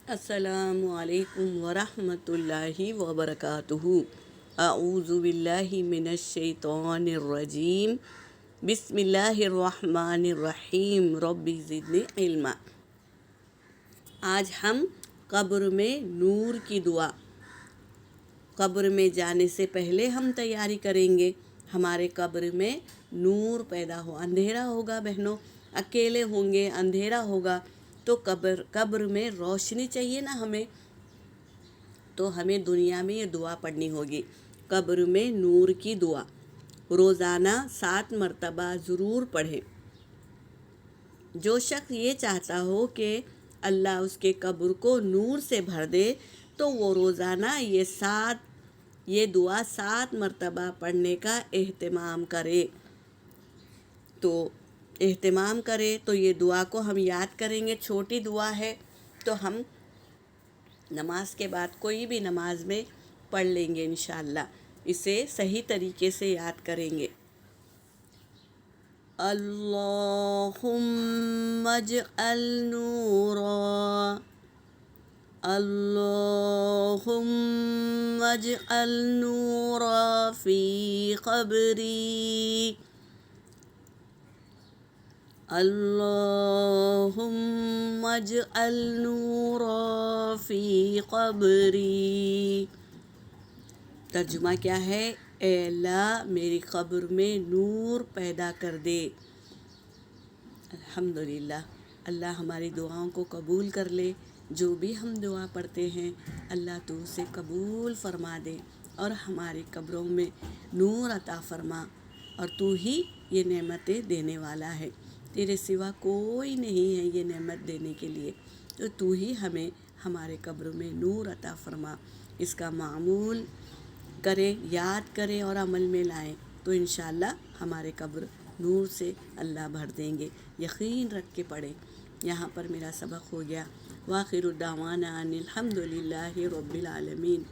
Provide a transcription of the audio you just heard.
السلام علیکم ورحمۃ اللہ وبرکاتہ۔ اعوذ باللہ من الشیطان الرجیم، بسم اللہ الرحمن الرحیم، رب زدنی علما۔ آج ہم قبر میں نور کی دعا، قبر میں جانے سے پہلے ہم تیاری کریں گے۔ ہمارے قبر میں نور پیدا ہو، اندھیرا ہوگا بہنوں، اکیلے ہوں گے، اندھیرا ہوگا، تو قبر میں روشنی چاہیے نا ہمیں، تو ہمیں دنیا میں یہ دعا پڑھنی ہوگی، قبر میں نور کی دعا روزانہ 7 مرتبہ ضرور پڑھیں۔ جو شخص یہ چاہتا ہو کہ اللہ اس کے قبر کو نور سے بھر دے، تو وہ روزانہ یہ دعا 7 مرتبہ پڑھنے کا اہتمام کرے۔ تو یہ دعا کو ہم یاد کریں گے، چھوٹی دعا ہے، تو ہم نماز کے بعد کوئی بھی نماز میں پڑھ لیں گے انشاءاللہ، اسے صحیح طریقے سے یاد کریں گے۔ اللہم اجعل نورا، اللہم اجعل نورا فی قبری، اللہم اجعل نورا فی قبری۔ ترجمہ کیا ہے؟ اے اللہ میری قبر میں نور پیدا کر دے۔ الحمدللہ، اللہ ہماری دعاؤں کو قبول کر لے۔ جو بھی ہم دعا پڑھتے ہیں اللہ تو اسے قبول فرما دے اور ہماری قبروں میں نور عطا فرما، اور تو ہی یہ نعمتیں دینے والا ہے، تیرے سوا کوئی نہیں ہے یہ نعمت دینے کے لیے، تو ہی ہمیں ہمارے قبر میں نور عطا فرما۔ اس کا معمول کریں، یاد کریں اور عمل میں لائیں، تو انشاءاللہ ہمارے قبر نور سے اللہ بھر دیں گے۔ یقین رکھ کے پڑھیں۔ یہاں پر میرا سبق ہو گیا۔ وآخر دعوانا ان الحمد للہ رب العالمین۔